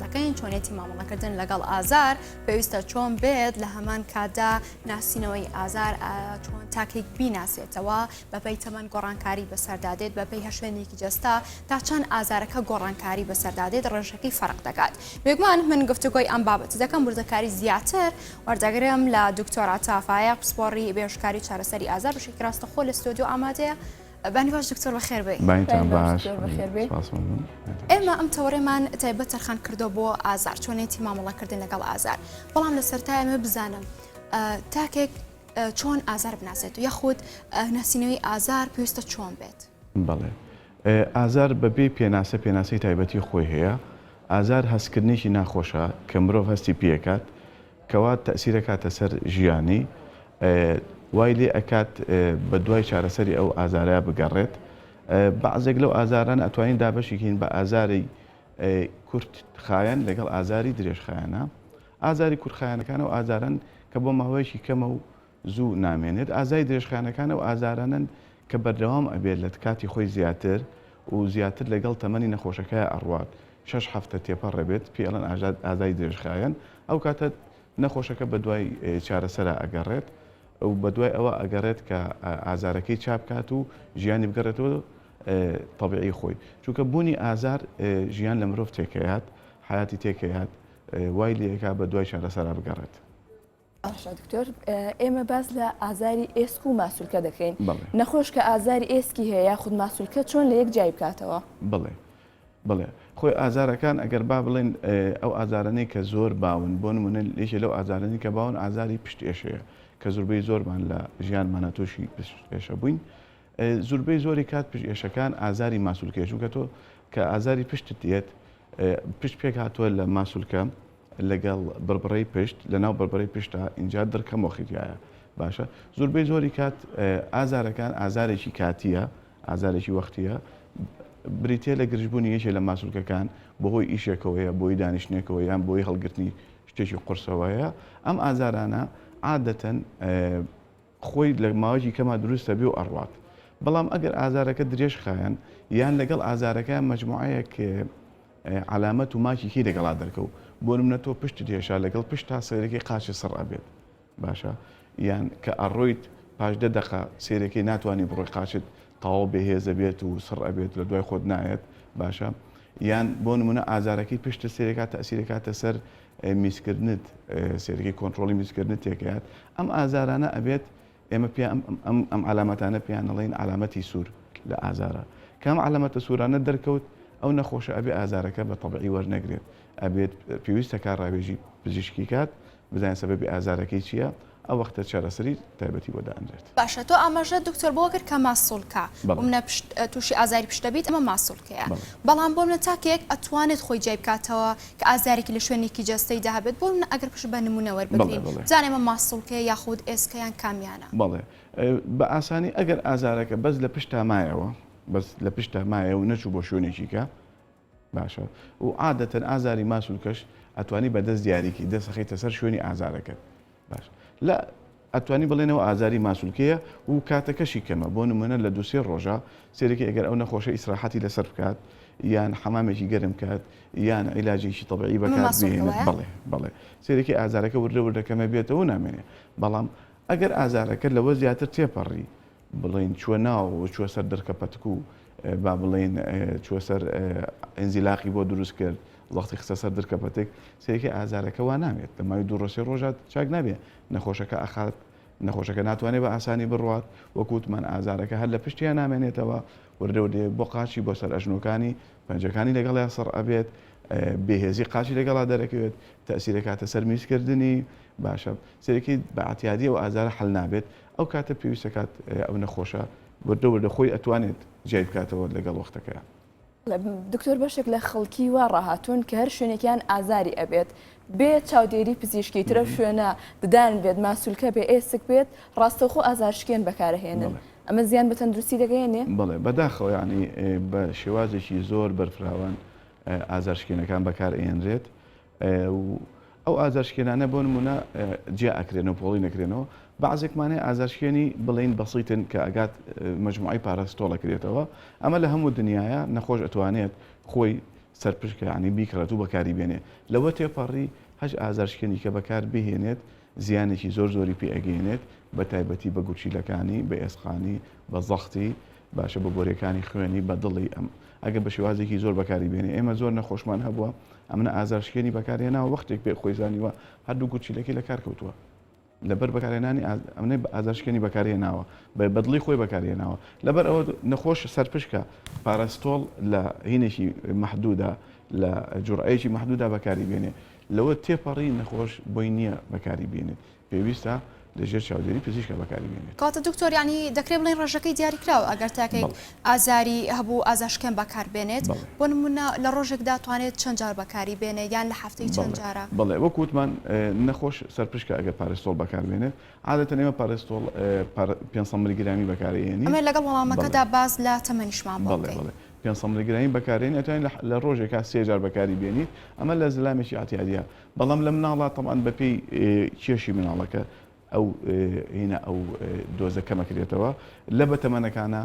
دەکەین چۆنێتی مامەڵەکردن لەگەڵ ئازار پێویستە چۆن بێت لە هەمان کاتدا ناسینەوەی ئازار چۆن تاکێک بیناسێتەوە بەپەی تەمەەن گۆڕانکاری بەسەردادێت بەپەی هەشوێنێکی جەستا تا چەند ئازارەکە گۆڕانکاری بەسەردادێت ڕێژەکەی فەرق دەکات. بێگومان من گفتوگۆی ئەم بابەت دەکەم بردەکاری زیاتر وەردەگرم لە دکتۆرا تافایە پسپۆڕی بێژکاری چارەسەری ئازار بەشێکی ڕاستەخۆ لە ستۆدیۆ ئامادەیە. بانی باش دکتۆر بەخێر بێ. ئێمە ئەم تەوەڕێمان تایبەت تەرخان کردو بۆ ئازار چۆنێتی مامەڵەکردن لەگەڵ ئازار بەڵام لە سەرتای ئەمە بزانم تاکێک چۆن ئازار بناسێت و یاخود ناسینەوەی ئازار پێویستە چۆن بێت. بەڵێ ئازار بەبێ پێناسەی تایبەتی خۆی هەیە. ئازار هەستکردنێکی ناخۆشە کە مرۆڤ هەستی پێکات کەوا تەسیرەکاتە سەر ژیانی وای لێ ئەکات بە دوای چارەسەری ئەو ئازارەیە بگەڕێت. بەعزێک لەو ئازاران ئەتوانین دابەشێکین بە ئازاری کورتخایەن لەگەڵ ئازاری درێژخایەنە. ئازاری کورتخایەنەکان و ئازارن کە بۆ ماوەیەکی کەمە و زوو نامێنێت. ئازاری درێژخایەنەکان و ئازارانن کە بەردەوام ئەبێت لە کاتی خۆی زیاتر و زیاتر لەگەڵ تەمەنی نەخۆشەکەی ئەڕوات 6 هەفتە تێپەڕێبێت پێڵەن ئازاری درێژخایەن ئەو کاتە نەخۆشەکە بە دوای چارەسەرە ئەگەڕێت و بە دوای ئەوە ئەگەڕێت کە ئازارەکەی چاپکات و ژیانی بگەڕێتەوە تەبیعی خۆی. چونکە بوونی ئازار ژیان لە مرۆڤ تێکەیات حیاتی تێکەیات وای لێکا بە دوای چارەسەرە بگەڕێت. دکتۆر ئێمە باز لە ئازاری ئێسک و ماسوولکە دەکەین. نەخۆش کە ئازاری ئێسکی هەیە یاخود ماسوولکە چۆن لە یەک جای بکاتەوە؟ بڵێ خۆی ئازارەکان ئەگەر با بڵێن ئەو ئازارانەی کە زۆر باون بۆ نمونە لێشە لەو ئازارانی کە باون ئازاری پشت ئێشەیە کە زۆربەی زۆرمان لە ژیانمانە تووشی پشت ئێشە بووین. زۆربەی زۆری کات پشت ئێشەکان ئازاری ماسوولکە چونکە تۆ کە ئازاری پشتت دێت پشت پێک هاتووە لە ماسوولکە لەگەڵ بربڕەی پشت لەناو بربڕەی پشتە اینجا دەرکە مۆخیتایە باشە. زۆربەی زۆری کات ئازارەکان ئازارێکی کاتیە ئازارێکی وەختیە بریتێ لە گرژبوونی یەکێ لە ماسوولکەکان بەهۆی ئیشێکەوەیە بۆی دانیشتێکەوە یان بۆی هەڵگرتنی شتێکی قورسەوەیە. ئەم ئازارانە عادەتەن خۆی لە ماوەیەکی کەما دروستە بێ و ئەڕوات. بەڵام ئەگەر ئازارەکە درێژ خایەن یان لەگەڵ ئازارەکە مەجموعەیەک علامەت و ماکێکی لەگەڵا دەرکەوت بۆ نمونە تۆ پشت دێشا لەگەڵ پشت تا سەیرەکەی قاچی سڕ ئەبێت باشە یان کە ئەڕۆیت پاش 10 دقە سێرەکەی ناتوانانی بڕۆی قاچت تەواو بێهێزە بێت و سڕ ئەبێت لە دوای خۆت نایەت باشە. یان بۆ نمونە ئازارەکەی پشتە سێرەکە تەسیرەکاتە سەر میسکردنت سێرەکەی کۆنتترۆلی میسکردن تێکات. ئەم ئازارانە ئەبێت ئێمە ئەم علامەتانە پێیان دەڵێن علامەتی سوور لە ئازارە کەم علامەتە سوورانە دەرکەوت ئەو نەخۆشە ئەبێ ئازارەکە بە تەبیعی وەرنەگرێت ئەبێت پێویستە کارڕاوێژی پزیشکی کات بزانین سەبەبی ئازارەکەی چییە ئەو وەختە چارەسەری تایبەتی بۆ دەئەنرێت. باشە تۆ ئاماژە دکتۆر بۆ کرد کە ماسوولکە منە تووشی ئازاری پشتەبیت ئەمە ماسوولکەیە بەڵام بۆ منە تاکێک ئەتوانێت خۆی جای بکاتەوە کە ئازارێکی لە شوێنێکی جەستەی داهبێت بۆ منە ئەگەر پشت بە نمونە وەربگرین زانێمە ماسوولکەیە یاخود ئێسکەیان کامیانە. بەڵێ بە ئاسانی ئەگەر ئازارەکە بەس لە پشتا مایەوە بەس لە پشتا مایە و نەچوو بۆ شوێنێکی کە باشە و عادەتەن ئازاری ماسوولکەش ئەتوانی بەدەست دیاریکی دەسەخیتە سەر شوێنی ئازارەکەت باش لە ئەتوانی بڵێنەوە ئازاری ماسوولکەیە و کاتەکەشی کەمە بۆ نمونە لە 2-3 ڕۆژە سێرەکی ئەگەر ئەو نەخۆشە ئیسراحەتی لەسەر بکات یان حەمامێکی گەرم کات یان عیلاجێکی تەبیعی بەکات بهێنێت بڵێ سێرەکی ئازارەکە وردەکەمە بێتەوە نامێنێ. بەڵام ئەگەر ئازارەکە لەوە زیاتر تێپەڕی بڵێن چوە ناو چوە سەر دەرکە پەتک و با بڵێن چوە سەر ئەنزیلاقی بۆ دروست کرد وەختی خستە سەر دەرکە پەتێک سێرەکی ئازارەکە وا نامێت لە ماوەی 2-3 ڕۆژات چاک نابێت نەخۆشەکە ئەخات نەخۆشەکە ناتوانێت بە ئاسانی بڕوات وەکوتمان ئازارەکە هەر لە پشتیان نامێنێتەوە وردەوردێ بۆ قاچی بۆ سەر ئەژنۆکانی پەنجەکانی لەگەڵیان سڕ ئەبێت بێهێزی قاچی لەگەڵا دەرەکەوێت تەسیرەکاتە سەر میزکردنی باشە سێرەکی بە ئەتیادی و ئازارە هەڵ نابێت ئەو کاتە پێویستە کات ئەو نەخۆشە وردەوردە خۆی ئەتوانێت جای بکاتەوە لەگەڵ وەختەکەیان. دکتۆر بەشێک لە خەڵکی وا ڕاهاتوون کە هەر شوێنێکیان ئازاری ئەبێت بێت چاودێری پزیشکی ترە شوێنە ددان بێت ماسوولکە بێ ئێسک بێت ڕاستەوخۆ ئازارشکێن بەکارهێنن ئەمە زیان بە تەندروستی دەگەێنێ؟ بڵێ بەداخەوە ینی بە شێوازێکی زۆر بەرفراوان ئازارشکێنەکان بەکارهێنرێت ئەو ئازارشکێنانە بۆ نمونە جیا ئەکرێنەوە پۆڵی نەکرێنەوە بەعزێکمانەیە ئازارشکێنی بڵین بەسیتن کە ئەگات مجموعی پاراستۆڵەکرێتەوە ئەمە لە هەموو دنیاە نەخۆش ئەتوانێت خۆی سەرپشکە ینی بیکڕێت و بەکاری بێنێ لەوە تێپەڕی هەش ئازارشکێنی کە بەکار بهێنێت زیانێکی زۆری پێ ئەگەێنێت بە تایبەتی بە گوچیلەکانی بە ئێسخانی بە زەختی باشە بە گۆرەکانی خوێنی بە دڵی ئەم ئەگە بە شێوازێکی زۆر بەکاری بێنێ ئێمە زۆر نەخۆشمان هەبووە ئەمنە ئازارشکێنی بەکارهێناوە وەختێک پێ خۆی زانیوە هەردوو گوچیلەکەی لە کار کەوتووە لەبەر بەکارهێنانی ئەمنەی ئازارشکێنی بەکارهێناوە بە بەدڵی خۆی بەکارهێناوە لەبەر ئەوە نەخۆش سەرپشکە پاراستۆڵ لە هینێکی محدودا لە جوڕایەکی محدودا بەکاری بێنێ لەوە تێپەڕی نەخۆش بۆی نییە بەکاری بێنێت پێویستە لەژێر چاودێری پزیشکە بەکاری بێنێت کاتە دکتۆر ینی دەکرێت بڵین ڕۆژەکەی دیاریکراوە ئەگەر تاکەی ئازاری هەبوو ئازارشکێن بەکار بێنێت بۆ نمونە لە ڕۆژێکدا توانێت چەند جار بەکاری بێنێ یان لە هەفتەی چەند جارە بڵێ وەکوتمان نەخۆش سەرپشکە ئەگەر پارێستۆڵ بەکار بێنێت عادەتەن ئێمە پارێستۆڵ 500 میلیگرامی بەکارهێنی ئەمە لەگەڵ وەڵامەکەدا باز لە تەمەنیشمان بڵێ 500 میلیگرامی بەکارێنی ئەتوانین لە ڕۆژێکا 3 جار بەکاری بێنیت ئەمە لە زلامێکی ئاعتیادیە بەڵام لە مناڵات تەمان بەپێی کێشی مناڵەکە ئەو هینە ئەو دۆزە کەمەکرێتەوە لە بەتەمەنەکانە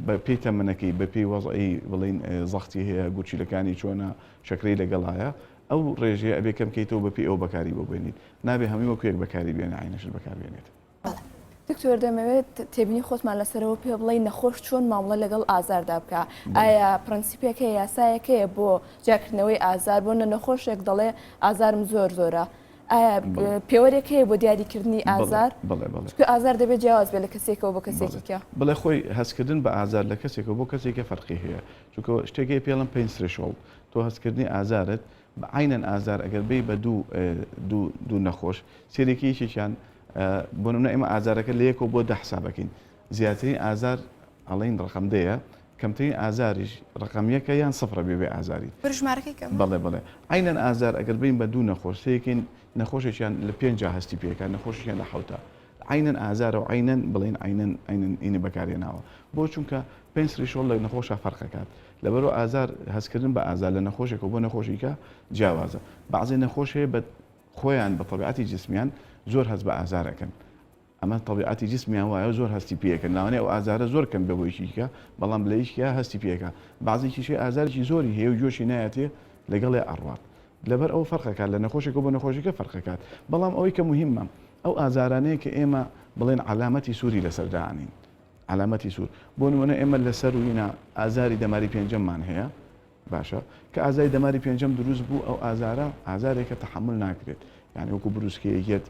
بە پێی تەمەنەکەی بە پێی وەزعی بڵین زەختی هەیە گوچیلەکانی چۆنە شەکرەی لەگەڵایە ئەو ڕێژەیە ئەبێ کەم بکەیتەوە بە پێی ئەو بەکاری بۆ بێنیت نابێ هەمووی وەکوێک بەکاری بێنە عینەشت بەکاربێنێت دکتۆر دەمەوێت تێبینی خۆتمان لەسەرەوە پێ بڵێ نەخۆش چۆن مامڵە لەگەڵ ئازاردا بکە ئایا پرەنسیپێکە یاسایەکەیە بۆ جاکردنەوەی ئازار بۆ نەخۆشێک دەڵێ ئازارم زۆرە ئایا پێوەرێکەیە بۆ دیاریکردنی ئازار ئازار دەبێت جیاواز بێت لە کەسێکەوە بۆ کەسێکیکە بڵێ خۆی هەستکردن بە ئازار لە کەسێکەوە بۆ کەسێکە فەرقی هەیە چونکە شتێکی پێڵم پێ ثرێشۆڵد تۆ هەستکردنی ئازارت بە عینەن ئازار ئەگەر بێ بە دوو نەخۆش سێرێکیشیان بۆ نمونە ئێمە ئازارەکە لە یەکەوە بۆ 10 حسابەکەین زیاترین ئازار ئەڵین ڕقم دەیە کەمترین ئازاریش ڕقم یەکە یان سفرە بێ ئازاری بڵێ عینەن ئازار ئەگەر بین بە دوو نەخۆش سەیەکەین نەخۆشێکیان لە 5 هەستی پێەکە نەخۆشیان لە حوتە عینەن ئازارە و عینەن بڵین عینەن ئینە بەکارێناوە بۆ چونکە پێنسریشۆڵ لە نەخۆشە فەرقەکات لەبەرەوە ئازار هەستکردن بە ئازار لە نەخۆشێکەوە بۆ نەخۆشیکە جیاوازە بەعضی نەخۆش هەیە بە خۆیان بە طبیعەتی جسمیان زۆر هەست بە ئازارەکەن ئەمە طبیعەتی جسمیان وایە زۆر هەستی پێەکەن ناوانێ ئەو ئازارە زۆر کەم بە بۆیشیکە بەڵام لە یشکیا هەستی پێەکە بازێکیشی ئازارێکی زۆری هەیە و جۆشی نایەتێ لەگەڵێ ئەڕوات لەبەر ئەو فەرقەکات لە نەخۆشێکەوە بۆ نەخۆشیکە فەرقەکات بەڵام ئەوەی کە مهمە ئەو ئازارانەیە کە ئێمە بڵێن علامەتی سووری لەسەردانین علامەتی سوور بۆ نمونە ئێمە لەسەر وینە ئازاری دەماری پێنجەممان هەیە باشە کە ئازاری دەماری پێنجەم دروست بوو ئەو ئازارە ئازارێکە تەحمل ناکرێت یعنی وەکو بروسکەیەکێت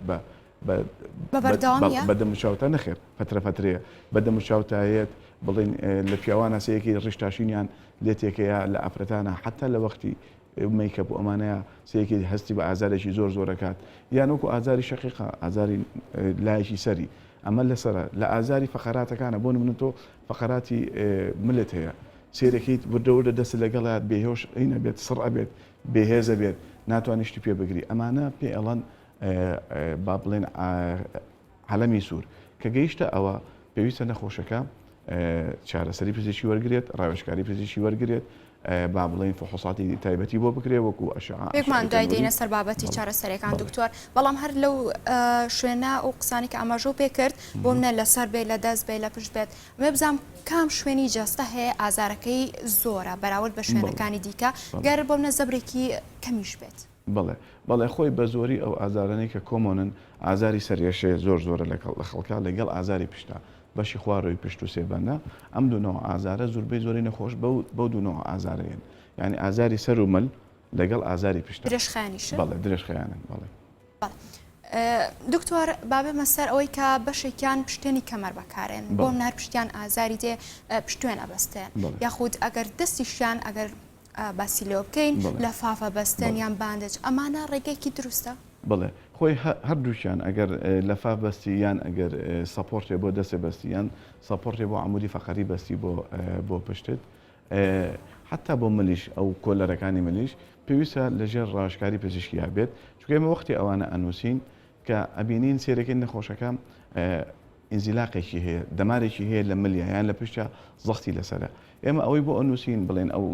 بەدەمچاوتە نەخێر فترەیە بەدەمچاوتایەت بڵین لە پیاوانە سەیەکی ڕشتاشینیان لێتێکەیە لە ئافرەتانە حتا لە وەختی میکە بۆ ئەمانەیە سەیەکی هەستی بە ئازارێکی زۆرەکات یان وەکو ئازاری شەقیقە ئازاری لایەکی سەری ئەمە لەسرە لە ئازاری فەقەراتەکانە بۆ نمونە تۆ فەقەراتی ملت هەیە سێرەکەیت وردەوردە دەست لەگەڵات بێهۆش ئەینە بێت سڕ ئەبێت بێهێزە بێت ناتوانیشتی پێ بگری ئەمانە پێ ئەڵەن با بڵێن عەلەمی سوور کە گەیشتە ئەوە پێویستە نەخۆشەکە چارەسەری پزیشکی وەرگێت ڕاوێژکاری پزیشکی وەرگێت با بڵێن فحوساتی تایبەتی بۆ بکرێ وەکو ئەشعاع پێکمان دوای دێنە سەر بابەتی چارەسەرەکان دکتۆر بەڵام هەر لەو شوێنە و قسانی کە ئاماژە پێ کرد بۆ منە لەسەر بێت لە دەست بێت لە پشت بێت مێ بزانم کام شوێنی جەستە هەیە ئازارەکەی زۆرە بەراورد بە شوێنەکانی دیکە گەر بۆ منە زەبرێکی کەمیش بێت بەڵێ خۆی بە زۆری ئەو ئازارانەی کە کۆمۆنن ئازاری سەرێشەیە زۆرە لە خەڵکە لەگەڵ ئازاری پشتە بەشی خوارەوەی پشت و سێبەنە ئەم دوونەوە ئازارە زۆربەی زۆری نەخۆش بەو دوونەوە ئازارەیەن یعنی ئازاری سەر و مل لەگەڵ ئازاری پشتە درێژخەیانن بەڵێ دکتۆر بابێمە سەر ئەوەی کە بەشێکیان پشتێنی کەمەر بەکارێن بۆ نار پشتیان ئازاری دێ پشتوێن ئەبەستێن یاخود ئەگەر دەستیشیان ئەگەر باسی لێ بکەین لە فافە بەستێن یان باندج ئەمانە ڕێگەیەکی دروستە بڵێ خۆی هەردووشیان ئەگەر لە فاف بەستی یان ئەگەر سەپۆرتێ بۆ دەستێ بەستی یان سەپۆرتێ بۆ عمودی فەقەری بەستی بۆ پشتت حتا بۆ ملیش ئەو کۆلەرەکانی ملیش پێویستە لەژێر ڕاشکاری پزیشکی بێت چونکە ئێمە وەختی ئەوانە ئەنووسین کە ئەبینین سێرەکەی نەخۆشەکە ئینزیلاقێکی هەیە دەمارێکی هەیە لە ملیە یان لە پشتە زەختی لەسەرە ئێمە ئەوەی بۆ ئەنووسین بڵێن ئەو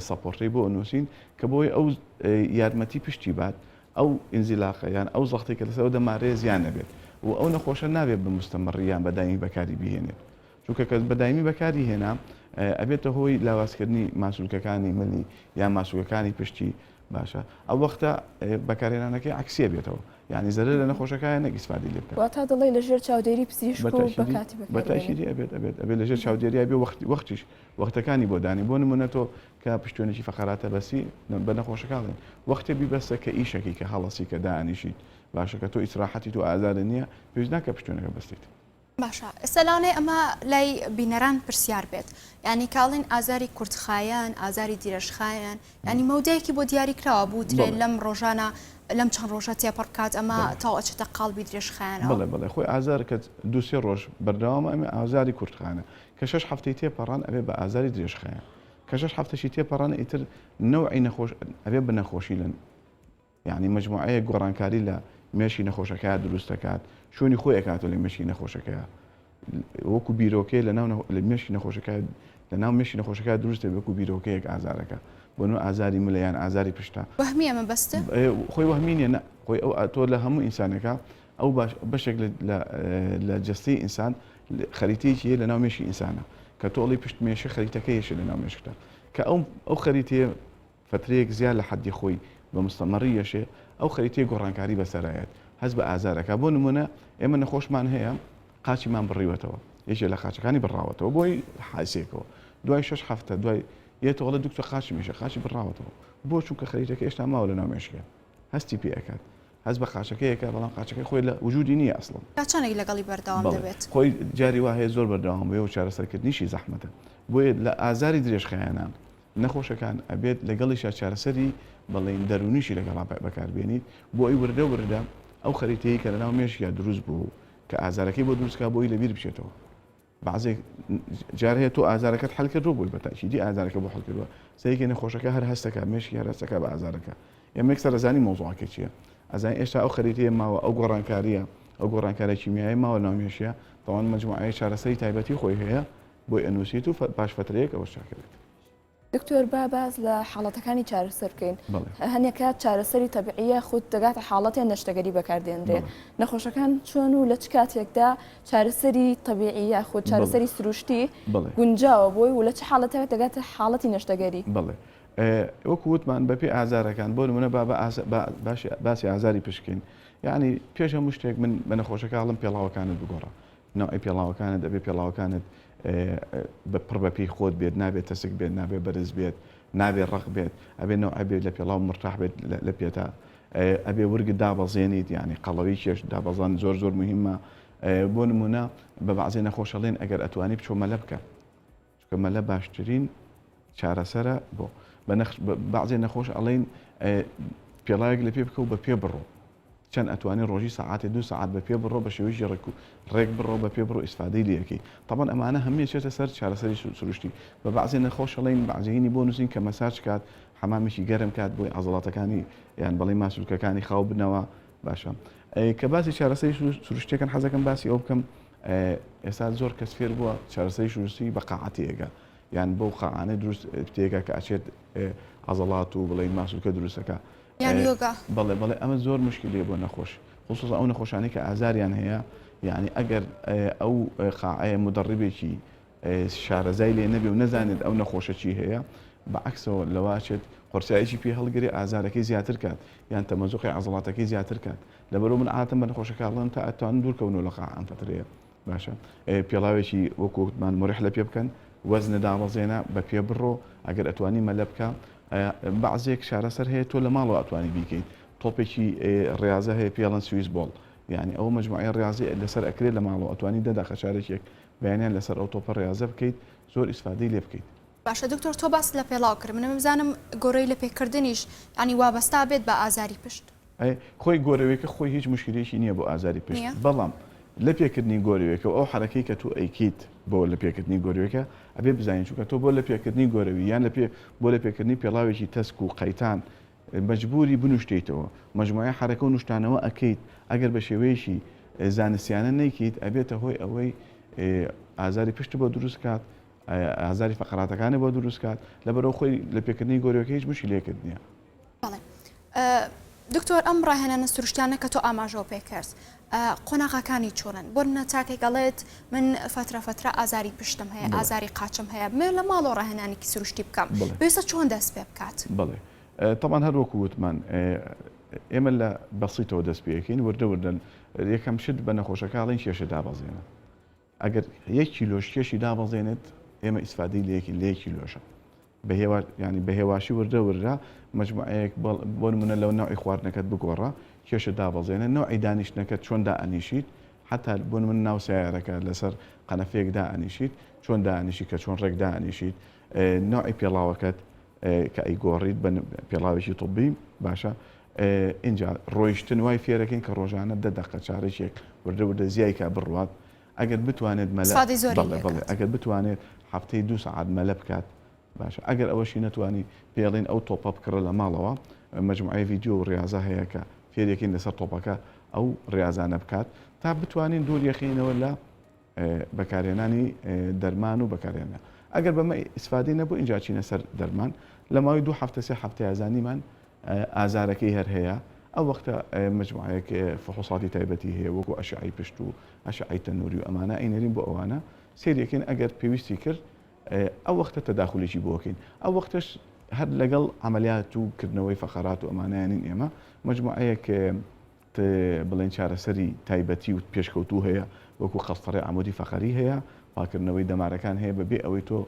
سەپۆرتەی بۆ ئەنووسین کە بۆی ئەو یارمەتی پشتی بات ئەو ئینزیلاقە یان ئەو زەختێکە لەسەر دەمارەیە زیان نەبێت و ئەو نەخۆشە نابێت بە مستەمەڕیان بەداینی بەکاری بهێنێت چونکە کەس بەدایمی بەکاری هێنا ئەبێتە هۆی لاوازکردنی ماسوولکەکانی ملی یان ماسوولەکانی پشتی باشە ئەو وەختە بەکارهێنانەکەی عکسیە بێتەوە یعنی زەرر لە نەخۆشەکان نەگیسفادی لێ بکات. واتە دەڵێ لەژێر چاودێری پزیشک و بەکاتی بەتاشیدی ئەبێت لەژێر چاودێریای بێ وەختیش وەختەکانی بۆ دانی بۆ نمونە تۆ کە پشتێنێکی فەقەراتە بەسی بە نەخۆشەکانڵێن وەختێ بیبەستە کە ئیشەکەی کە هەڵەسی کە دانیشیت باشە کە تۆ ئیسراحەتی تو ئازارە نییە پێویست ناکە پشتێنەکە بەستیت. باشە ئێستالاانێ ئەمە لای بینەران پرسیار بێت ینی کاڵین ئازاری کورتخایەن ئازاری دیرەشخایەن ینی مەودەیەکی بۆ دیاریکراوە بوو درێ لەم ڕۆژانە لەم چەند ڕۆژە تێپەڕ بکات ئەمە تاوەچێتە قاڵبی درێژخایەنەوە. بڵێ خۆی ئازار کە دوسێ ڕۆژ بەردەوامە ئەمە ئازاری کورتخانە کە 6 هەفتەی تێپەڕان ئەبێ بە ئازاری درێژخایەن کە 6 هەفتەشی تێپەڕان ئیتر نەوعی نەخۆش ئەبێ بە نەخۆشی لەن یعنی مجموعەیە گۆڕانکاری لە مێشی نەخۆشەکە دروست دەکات شوێنی خۆی ئەکاتەوە لە مێشی نەخۆشەکە وەکو بیرۆکەی لە مێشی نەخۆشەکە لە ناو مێشی نەخۆشەکە دروستە وەکو بیرۆکەیەک ئازارەکە بۆ نوێ ئازاری ملەیان ئازاری پشتە وەهمی ئەمە بەستە خۆی وەهمینە نە خۆی ئەو تۆ لە هەموو ئینسانەکە ئەو بەشێک لە جستەی ئینسان خەریتەیەکی هەیە لە ناو مێشی ئینسانە کە تۆڵی پشت مێشە خەریتەکەیشە لە ناو مێشکە کە ئەو خەریتەیە فترەیەک زیاد لە حەدی خۆی بە مستەمەڕیەشێ ئەو خەریتەیە گۆڕانکاری بەسەرایەت هەست بە ئازارەکە بۆ نمونە ئێمە نەخۆشمان هەیە قاچیمان بڕیوەتەوە یەکێ لە قاچەکانی بڕاوەتەوە بۆی حاسێکەوە دوای 6 هەفتە دوای یەتەوەڵە دوکتە قاچی مێشە قاچی بڕاوەتەوە بۆ چونکە خەریتەکە هێشتا ماوە لە ناو مێشکە هەستی پێ ئەکات هەست بە قاچەکەیەکە بەڵام قاچەکەی خۆی لە وجودی نییە ئەسڵن چۆنێک لەگەڵی بەردەوام دەبێت خۆی جاری وا هەیە زۆر بەردەوام بێ و چارەسەرکردنیشی زەحمەتە بۆیە لە ئازاری درێژخایەنان نەخۆشەکان ئەبێت لەگەڵیشا چارەسەری بەڵێن دەرونیشی لەگەڵا بەکاربێنیت بۆ ئەی وردە ئەو خەریتەیە کە لە ناو مێشکە دروست بوو کە ئازارەکەی بۆ دروستکە بۆی لەبیر بچێتەوە بعضێک جار هەیە تۆ ئازارەکەت حەلکردۆ بووی بەتاکیدی ئازارەکە بۆ حەلکردووە سەیەکی نەخۆشەکە هەر هەستەکە مێشکی هەر هەستەکە بە ئازارەکە ئێمە سەرزانی مۆزوعەکە چییە ئەزای ئێستا ئەو خەریتەیە ماوە ئەو گۆڕانکاریە ئەو گۆڕانکاری کیمیایی ماوە ناو مێشیە تەوان مجموعەیە چارەسەری تایبەتی خۆی هەیە بۆی ئەنووسیت و پاش فترەیەک ئەوە شاکرێت. دکتۆر باز لە حاڵەتەکانی چارەسەر بکەین هەنێکە چارەسەری تەبیعیە خود دەگاتە حاڵەتیان نەشتەگەری بەکاردێنرێ نەخۆشەکان چۆن و لە چ کاتێکدا چارەسەری تەبیعیە خود چارەسەری سروشتی گونجاوە بۆی و لە چ حاڵەتێک دەگاتە حاڵەتی نەشتەگەری بڵێ وەکو وتمان بەپێ ئازارەکان بۆ نمونە باسی ئازاری پشکین یعنی پێش هەموو شتێک من بە نەخۆشەکەڵم پێڵاوەکانت بگۆڕە ناوی پێڵاوەکانت دەبێت پێڵاوەکانت پڕ بەپی خۆت بێت نابێت تەسک بێت نابێت بەرز بێت نابێت ڕق بێت ئەبێ نەوە ئەبێت لە پێڵاو مرتاح بێت لە پێتا ئەبێ ورگت دابەزێنیت یعنی قەڵەوی کێش دابەزان زۆر مهمە بۆ نمونە بە بەعزێ نەخۆشەڵێن ئەگەر ئەتوانی بچۆ مەلە بکە چکە مەلە باشترین چارەسەرە بۆ بەعزێ نەخۆش ئەڵێن پێڵایەک لە پێ بکە و بە پێ بڕۆ چەند ئەتوانی ڕۆژی ساعاتی 2 ساعت بە پێ بڕۆ بە شێوەیەکی ڕێک بڕۆ بە پێ بڕۆ ئیسفادەی لەکەی طبعاً ئەمانە هەمووی چێتە سەر چارەسەری سروشتی بە بەعزێ نەخۆشەڵێن بەعزێنی بۆ نووسین کە مەساج کات حەمامێکی گەرم کات بۆی عەزەڵاتەکانی یان بەڵێ ماسوولکەکانی خاو بنەوە باشە کە باسی چارەسەری سروشتیەکەن حەزەکەم باسی ئەو بکەم ئێستا زۆر کەس فێر بووە چارەسەری سروشتی بە قاعەتێکە یان بۆ قاعانە دروست پتێکە کە ئەچێت عەزەڵات و بڵێ ماسوولکە دروستەکە بەڵێ ئەمە زۆر مشکلێ بۆ نەخۆش خصوصا ئەو نەخۆشانەی کە ئازاریان هەیە یعنی ئەگەر ئەو قاعەیە مدەڕیبێکی شارەزای لێ نەبێ و نەزانێت ئەو نەخۆشە چی هەیە بەعکسەوە لەواچێت قورسایشی پێ هەڵگرێ ئازارەکەی زیاتر کات یان تەمەزوقی عەزەڵاتەکەی زیاتر کات لەبەرەوە من عادەتەن بە نەخۆشەکەڵێن تا ئەتوانن دوورکەونەوە لە قاعە ئەم فترەیە باشە پێڵاوێکی وەکووتمان مریح لە پێ بکەن وەزنە دابەزێنە بە پێ بڕۆ ئەگەر ئەتوانی مەلە بکە بەعزێک شارەسەر هەیە تۆ لە ماڵەوە ئەتوانی بیکەیت تۆپێکی ڕاضە هەیە پێڵەن سویس بۆڵ یعنی ئەو مجموعی ڕاضی لەسەر ئەکرێت لە ماڵەوە ئەتوانی دەدا خەشارێکێک بەیانیان لەسەر ئەو تۆپە ڕاضە بکەیت زۆر ئیسفادەی لێ بکەیت. باشە دکتۆر تۆ باس لە پێڵاو کرد منە بزانم گۆرەی لە پێکردنیش ینی وابەستا بێت بە ئازاری پشت خۆی گۆرەوەیەکە خۆی هیچ مشکلێکی نییە بۆ ئازاری پشت بەڵام لە پێکردنی گۆرەوەیەکە ئەو حرەکەی کە تو ئەیکیت بۆ لە پێکردنی گۆرەوەیەکە ئەبێ بزانین چونکە تۆ بۆ لە پێکردنی گۆرەوی یان بۆ لە پێکردنی پێڵاوێکی تەسک و قەیتان مەجبوری بنوشتیتەوە مجموعە حرەکە و نوشتانەوە ئەکەیت ئەگەر بە شێوەیەشی زانستیانە نەیکیت ئەبێتە هۆی ئەوەی ئازاری پشت بۆ دروست کات ئازاری فەقەراتەکانی بۆ دروست کات لەبەرەوە خۆی لە پێکردنی گۆرەوەکە هیچ مشکلێکت نییە. دکتۆر ئەم ڕاهێنانە سروشتیانە کە تۆ ئاماژەوە پێکرد قۆناغەکانی چۆنن بۆ منە تاکێک گەڵێت من فترە ئازاری پشتم هەیە ئازاری قاچم هەیە مێ لە ماڵۆ ڕاهێنانێکی سروشتی بکەم پێویستە چۆن دەست پێ بکات بڵێ طبعا هەر وەکو وتمان ئێمە لە بەسیتەوە دەست پێەکەین وردە یەکەم شت بە نەخۆشەکاڵین کێشە دابەزێنە ئەگەر 1 کیلۆش کێشی دابەزێنێت ئێمە ئیسفادەی لە 1 کیلۆشە ینی بە هێواشی وردە مجموعەیەک بۆ نمونە لەو ناوی خواردنەکەت بگۆڕە کێشە دابەزێنە نوعی دانیشتنەکەت چۆن دائەنیشیت حتا بۆ من ناو سیارەکە لەسەر قەنەفەیەک دائەنیشیت چۆن دائەنیشی کە چۆن ڕێک دائەنیشیت نوعی پێڵاوەکەت کە ئەیگۆڕیت بە پێڵاوێکی طبی باشە اینجا ڕۆیشتن وای فێرەکەین کە ڕۆژانە 10 دقیقە چارەشێک وردە زیایکە بڕوات ئەگەر بتوانێت ئەگەر بتوانێت هەفتەی 2 ساعت مەلە بکات باشە ئەگەر ئەوەشی نەتوانی پێڵین ئەو تۆپە بکڕە لە ماڵەوە مجموعەی ڤیدیۆ و ڕاضە هەیە کە فێرێکین لەسەر تۆپەکە ئەو ڕاضانە بکات تا بتوانین دوور یەخینەوە لە بەکارهێنانی دەرمان و بەکارهێنە ئەگەر بەمە ئیسفادی نەبوو اینجا چینە سەر دەرمان لە ماوەی 2 هەفتە 3 هەفتە ئازانیمان ئازارەکەی هەر هەیە ئەو وەختە مجموعەیەک فحوصاتی تایبەتی هەیە وەکو ئەشعەی پشت و ئەشعەی تەنووری و ئەمانە ئینەرین بۆ ئەوانە سێریەکەین ئەگەر پێویستی کرد ئەو وەختە تەداخولێکی بۆکەین ئەو وەختەش هەر لەگەڵ عملیات و کردنەوەی فەقەرات و ئەمانەیانین ئێمە مجموعەیەک بڵێن چارەسەری تایبەتی و پێشکەوتوو هەیە وەکو قەستەڕی عمودی فەقەری هەیە پاکردنەوەی دەمارەکان هەیە بەبێ ئەوەی تۆ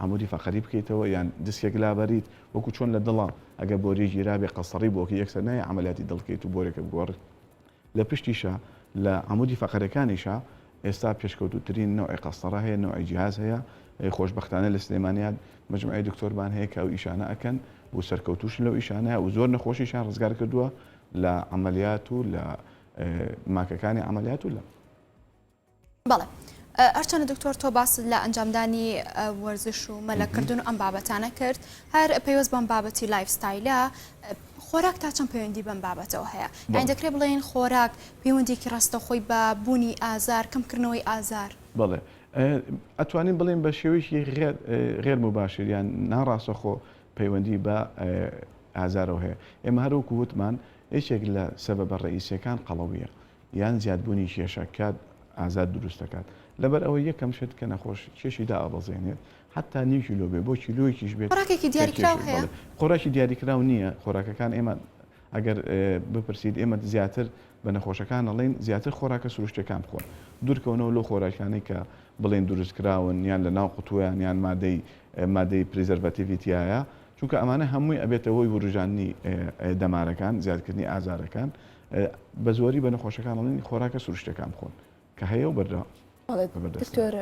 عمودی فەقەری بکەیتەوە یان دەستێک لابەریت وەکو چۆن لە دڵە ئەگە بۆری ژیرابێ قەستەڕی بۆکە یەکسەر نایە عملیاتی دڵکەیت و بۆرێکە بگۆڕێت لە پشتیشە لە عمودی فەقەرەکانیشە ئێستا پێشکەوتوترین نوعی قەستەڕە هەیە نوعی جیهاز هەیە خۆشبەختانە لە سلێمانیان مجموعەی دکتۆربان هەیە کە ئەو ئیشانە ئەکەن بۆ سەرکەوتوش لەو ئیشانەیە و زۆر نەخۆشیشان ڕزگار کردووە لە عملیات و لە ماکەکانی عملیات و لە بەڵێ ئەرچەنە دکتۆر تۆ باس لە ئەنجامدانی وەرزش و مەلەکردن و ئەم بابەتانە کرد هەر پێوەست بەم بابەتی لایفستایلە خۆراک تا چەند پەیوەندی بەم بابەتەوە هەیە یان دەکرێت بڵێن خۆراک پەیوەندێکی ڕاستەخۆی بە بوونی ئازار کەمکردنەوەی ئازار بڵێ ئەتوانین بڵێن بە شێوەیەکی غێر مباشر یان ناڕاستەخۆ پەیوەندی بە ئازارەوە هەیە ئێمە هەروەکو وتمان هیچێک لە سەبەبە ڕئیسیەکان قەڵەویە یان زیادبوونی کێشەکات ئازاد دروست دەکات لەبەر ئەوە یەکەم شت کە نەخۆش کێشی دائەبەزێنێت حتا 9 کیلۆ بێ بۆ کیلۆیەکیش بێت خۆراکێکی دیاریکراو هەیە خۆراکی دیاریکراو نییە خۆراکەکان ئێمە ئەگەر بپرسید ئێمە زیاتر بە نەخۆشەکان ئەڵێن زیاتر خۆراکە سروشتەکان بخۆن دوورکەونەوە لەو خۆراکانی کە بڵێن دروستکراون یان لە ناو قوتویان یان مادەی پریزەرڤاتیڤیتیایە چونکە ئەمانە هەمووی ئەبێتە هۆی وروژانی دەمارەکان زیادکردنی ئازارەکان بە زۆری بە نەخۆشەکان ئەڵێن خۆراکە سروشتەکان بخۆن کە هەیە و بەردا دکتۆر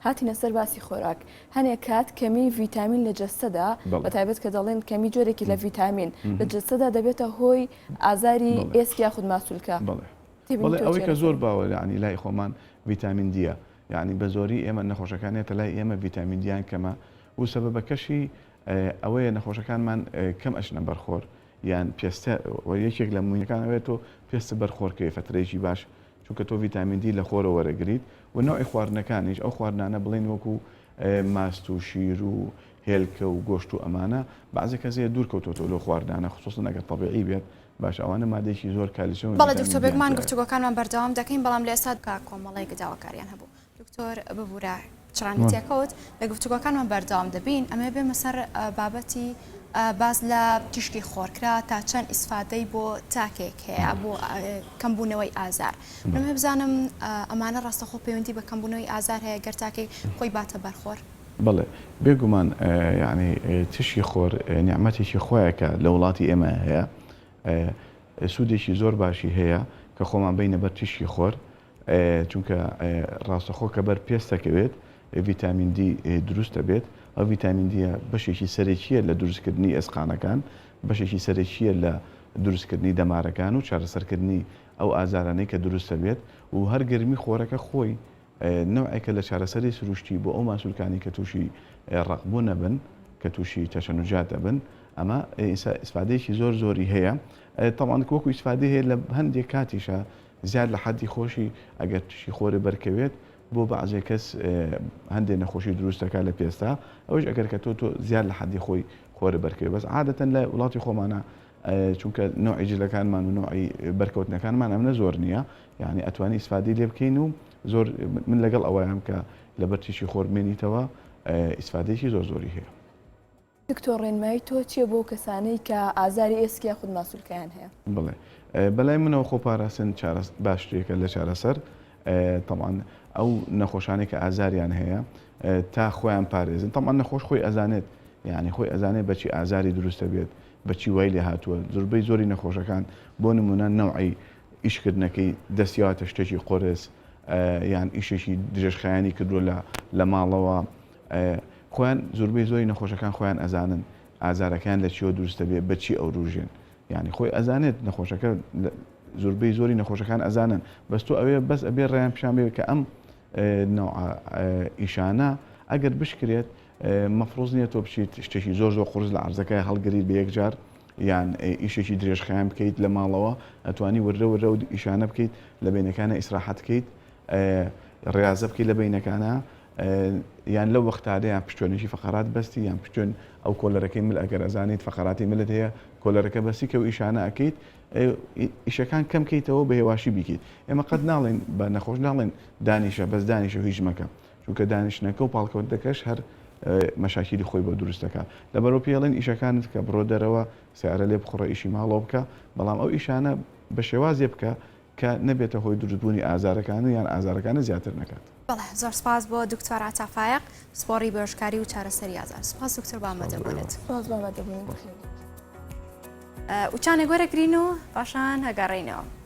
هاتینە سەر باسی خۆراک هەنێک کات کەمی ڤیتامین لە جەستەدا بەتایبەت کە دەڵێن کەمی جۆرێکی لە ڤیتامین لە جەستەدا دەبێتە هۆی ئازاری ئێسکی یاخود ماسوولکە بەڵێ ئەوەی کە زۆر باوە ینی لای خۆمان ڤیتامین دیە یعنی بە زۆری ئێمە نەخۆشەکانێتە لای ئێمە ڤیتامین دییان کەمە و سەبەبەکەشی ئەوەیە نەخۆشەکانمان کەم ئەشنە بەرخۆر یان پێستە یەکێک لە موونیەکان ئەوێت تۆ پێستە بەرخۆرکەی فترێکی باش چونکە تۆ ڤیتامین دی لە خۆرە وەرەگریت و نوعی خواردنەکانیش ئەو خواردانە بڵێن وەکو ماست و شیر و هێلکە و گۆشت و ئەمانە بەعزە کەسێ دوورکەوتۆ لەو خواردانە خصوصن ئەگەر طبیعی بێت باش ئەوانە مادەیەکی زۆر کالیسیۆم بەڵێ دکتۆر بێگمان گفتوگۆکانمان بەردەوام دەکەین بەڵام لە ئێستا کۆمەڵی گەداوەکاریان هەبوو دکتۆر ببوورە چرانەتێکەوت لە گفتوگۆکانمان بەردەوام دەبین ئەمێ بێمە سەر بابەتی باز لە تشکی خۆرکرا تا چەند ئیسفادەی بۆ تاکێک هەیە بۆ کەمبوونەوەی ئازار من بزانم ئەمانە ڕاستەخۆ پەیوەندی بە کەمبوونەوەی ئازار هەیە گەر تاکەی خۆی باتە بەرخۆر بڵێ بێگومان یعنی تشکی خۆر نیعمەتێکی خۆیەکە لە وڵاتی ئێمە هەیە سوودێکی زۆر باشی هەیە کە خۆمان بینە بەر تشکی خۆر چونکە ڕاستەخۆ کە بەر پێستەکەوێت ڤیتامین دی دروستە بێت ئەو ڤیتامین دیە بەشێکی سەرەکیە لە دروستکردنی ئەسقانەکان بەشێکی سەرەکیە لە دروستکردنی دەمارەکان و چارەسەرکردنی ئەو ئازارانەی کە دروستە بێت و هەر گرمی خۆرەکە خۆی نوعێکە لە چارەسەری سروشتی بۆ ئەو ماسوولکانی کە تووشی ڕقبوو نەبن کە تووشی تەشەنوجات دەبن ئەمە ئیسفادەیەکی زۆر زۆری هەیە تەمان وەکو ئیسفادەی هەیە لە هەندێک کاتیشە زیاد لە حەدی خۆشی ئەگەر تووشی خۆرە بەرکەوێت بۆ بەعزێ کەس هەندێک نەخۆشی دروستەکە لە پێستا ئەوش ئەگەر کە تۆ زیاد لە حەدی خۆی خۆرە بەرکەوێت بەس عادەتەن لە وڵاتی خۆمانە چونکە نوعی جلەکانمان و نوعی بەرکەوتنەکانمان ئەمە زۆر نییە یعنی ئەتوانی ئیسفادی لێ بکەین و زۆر من لەگەڵ ئەوەیان کە لە بەرتیشی خۆرمێنیتەوە ئیسفادێکی زۆر زۆری هەیە. دکتۆر ڕێنمایی تۆ چیە بۆ کەسانەی کە ئازاری ئێسکیا خود ماسوولکەیان هەیە؟ بڵێ بەلای منەوە خۆپاراستن باشترێکە لە چارەسەر طبعاً ئەو نەخۆشانێک کە ئازاریان هەیە تا خۆیان پارێزن طبعاً نەخۆش خۆی ئەزانێت یعنی خۆی ئەزانێت بەچی ئازاری دروستە بێت بەچی وای لێ هاتووە زۆربەی زۆری نەخۆشەکان بۆ نمونە نەوعی ئیشکردنەکەی دەستیاتە شتێکی قۆرس یان ئیشێکی درێژخایانی کردووە لە ماڵەوە خۆیان زۆربەی زۆری نەخۆشەکان خۆیان ئەزانن ئازارەکان لە چیەوە دروستە بێت بەچی ئەو ڕوژێن یعنی خۆی ئەزانێت نەخۆشەکە زۆربەی زۆری نەخۆشەکان ئەزانن بەس تۆ ئەوێ بەس ئەبێ ڕێیان پیشان بێت کە ئەم ئیشانە ئەگەر بشکرێت مەفرۆز نییە تۆ بچیت شتێکی زۆر زۆر قورس لە عەرزەکەی هەڵگریت بە یەکجار یان ئیشێکی درێژخایان بکەیت لە ماڵەوە ئەتوانی وەرە وەرە و ئیشانە بکەیت لە بینەکانە ئیسراحەت بکەیت ڕێازە بکەیت لە بینەکانە یان لەو وەختادەیان پشتوانێکی فەقەرات بەستی یان پشتوێن ئەو کۆلەرەکەی مل ئەگەر ئەزانیت فەقەراتی ملت هەیە کۆلەرەکە بەسی کە و ئیشانە ئەکەیت ئیشەکان کەم کەیتەوە بە هێواشی بیکەیت ئێمە قەت ناڵێن بە نەخۆش ناڵێن دانیشە بەس دانیشە هیچ مەکە چونکە دانیشتنەکە و پاڵکەوتەکەش هەر مەشاکیلی خۆی بۆ دروستەکە لەبەرەوە پێڵێن ئیشەکانت کە بڕۆ دەرەوە سیارە لێ بخڕە ئیشی ماڵەوە بکە بەڵام ئەو ئیشانە بە شێوازێ بکە کە نەبێتە هۆی دروستبوونی ئازارەکان یان ئازارەکانە زیاتر نەکات. بەڵێ زۆر سپاس بۆ دکتۆر عاتافایق سپۆڕی بەشکاری و چارەسەری ئازار سپاس دکتۆر بامەدەبوونێت باز بامەدەبوون وچانە گۆرەگرین و پاشان هەگەڕێینەوە.